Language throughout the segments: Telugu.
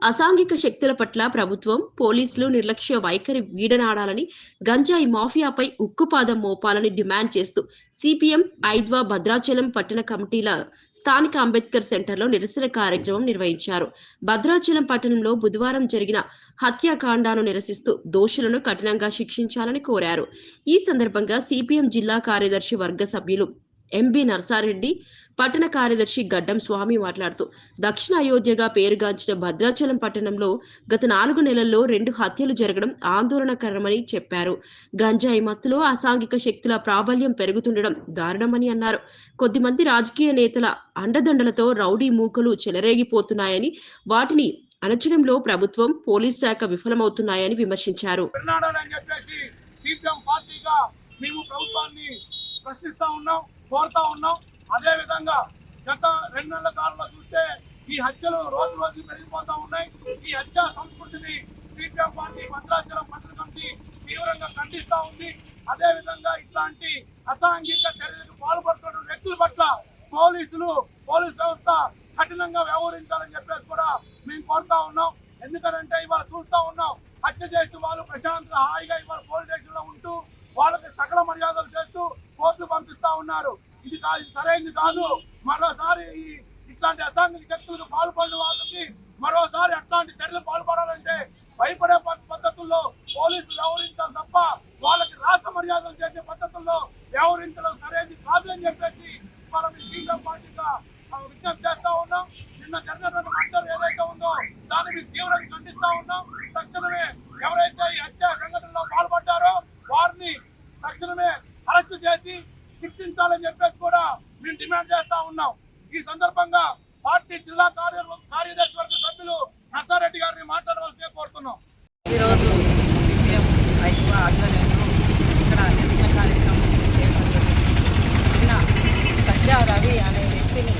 అసాంఘిక శక్తుల పట్ల ప్రభుత్వం, పోలీసులు నిర్లక్ష్య వైఖరి వీడనాడాలని, గంజాయి మాఫియాపై ఉక్కుపాదం మోపాలని డిమాండ్ చేస్తూ సిపిఎం ఐద్వా భద్రాచలం పట్టణ కమిటీల స్థానిక అంబేద్కర్ సెంటర్లో నిరసన కార్యక్రమం నిర్వహించారు. భద్రాచలం పట్టణంలో బుధవారం జరిగిన హత్యాకాండాను నిరసిస్తూ దోషులను కఠినంగా శిక్షించాలని కోరారు. ఈ సందర్భంగా సిపిఎం జిల్లా కార్యదర్శి వర్గ సభ్యులు ఎంబి నర్సారెడ్డి, పట్టణ కార్యదర్శి గడ్డం స్వామి మాట్లాడుతూ దక్షిణ అయోధ్యగా పేరుగాంచిన భద్రాచలం పట్టణంలో గత 4 నెలల్లో 2 హత్యలు జరగడం ఆందోళనకరమని చెప్పారు. గంజాయి మత్తులో అసాంఘిక శక్తుల ప్రాబల్యం పెరుగుతుండడం దారుణమని అన్నారు. కొద్దిమంది రాజకీయ నేతల అండదండలతో రౌడీ మూకలు చెలరేగిపోతున్నాయని, వాటిని అణచడంలో ప్రభుత్వం, పోలీస్ శాఖ విఫలమవుతున్నాయని విమర్శించారు. ప్రశ్నిస్తా ఉన్నాం, కోరుతా ఉన్నాం. అదే విధంగా గత 2 నెలల కాలంలో చూస్తే ఈ హత్యలు రోజు రోజు పెరిగిపోతా ఉన్నాయి. ఈ హత్యా సంస్కృతిని సిపిఎం పార్టీ భద్రాచలం పట్టణ కమిటీ తీవ్రంగా ఖండిస్తా ఉంది. అదే విధంగా ఇట్లాంటి అసాంఘిక చర్యలకు పాల్పడుతున్న వ్యక్తుల పట్ల పోలీస్ వ్యవస్థ కఠినంగా వ్యవహరించాలని చెప్పేసి కూడా మేము కోరుతా ఉన్నాం. ఎందుకంటే ఇవాళ చూస్తా ఉన్నాం, హత్య చేస్తూ వాళ్ళు ప్రశాంతంగా హాయిగా ఇవాళ పోలీస్ స్టేషన్ లో ఉంటూ వాళ్ళకి సకల మర్యాదలు చేస్తూ కోర్టు పంపిస్తా ఉన్నారు. ఇది సరైనది కాదు. మరోసారి ఇట్లాంటి అసాంఘిక శక్తులకు పాల్పడిన వాళ్ళకి మరోసారి అట్లాంటి చర్యలు పాల్పడాలంటే భయపడే పద్ధతుల్లో పోలీసులు వ్యవహరించాలి తప్ప వాళ్ళకి రాష్ట్ర మర్యాదలు చేసే పద్ధతుల్లో వ్యవహరించడం సరైనది కాదు అని చెప్పేసి మనం సీఎం పార్టీగా విజ్ఞప్తి చేస్తా ఉన్నాం. నిన్న జరిగినటువంటి మర్డర్ ఏదైతే ఉందో దాన్ని మేము తీవ్రంగా ఖండిస్తా ఉన్నాం. తక్షణమే ఎవరైతే ఈ హత్య సంఘటనలో పాల్పడ్డారో వారిని తక్షణమే అరెస్టు చేసి శిక్షించాలని చెప్పేసి కూడా మేము డిమాండ్ చేస్తా ఉన్నాం. ఈ సందర్భంగా పార్టీ జిల్లా కార్యదర్శి వర్గ సభ్యులు నర్సారెడ్డి గారిని మాట్లాడవలసి కోరుతున్నాం. ఈరోజు సిపిఎం ఐద్వా ఆధ్వర్యంలో ఇక్కడ నిరసన కార్యక్రమం చేయడం జరిగింది. నిన్న సజ్జా రవి అనే వ్యక్తిని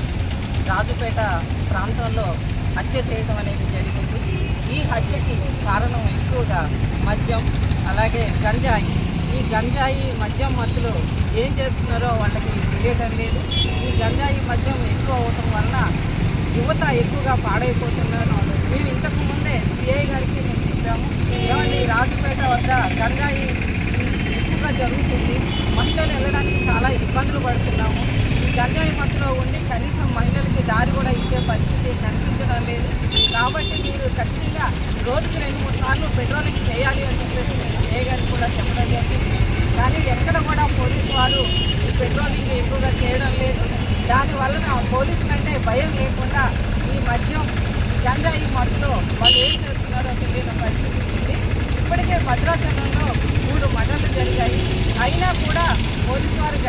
రాజుపేట ప్రాంతంలో హత్య చేయడం అనేది జరిగింది. ఈ హత్యకి కారణం ఎక్కువగా మద్యం, అలాగే గంజాయి. ఈ గంజాయి మద్యం మత్తులో ఏం చేస్తున్నారో వాళ్ళకి తెలియడం లేదు. ఈ గంజాయి మద్యం ఎక్కువ అవటం వలన యువత ఎక్కువగా పాడైపోతున్నారు. మేము ఇంతకు ముందే సిఐ గారికి మేము చెప్పాము, ఏమండి రాజుపేట వద్ద గంజాయి ఎక్కువగా జరుగుతుంది, మహిళలు వెళ్ళడానికి చాలా ఇబ్బందులు పడుతున్నాము. ఈ గంజాయి మత్తులో ఉండి కనీసం మహిళలకి దారి కూడా ఇచ్చే పరిస్థితి కనిపించడం లేదు. కాబట్టి మీరు ఖచ్చితంగా రోజుకి 2-3 సార్లు పెట్రోలింగ్ చేయాలి అని చెప్పేసి మేము సిఐ గారికి కూడా చెప్పడం జరిగింది. కానీ ఎక్కడ కూడా పోలీసు వారు ఈ పెట్రోలింగ్ ఎక్కువగా చేయడం లేదు. దానివలన పోలీసులు అంటే భయం లేకుండా ఈ మద్యం, ఈ గంజాయి మత్తులో వాళ్ళు ఏం చేస్తున్నారో తెలియని పరిస్థితి ఉంది. ఇప్పటికే భద్రాచలంలో 3 మర్డర్లు జరిగాయి.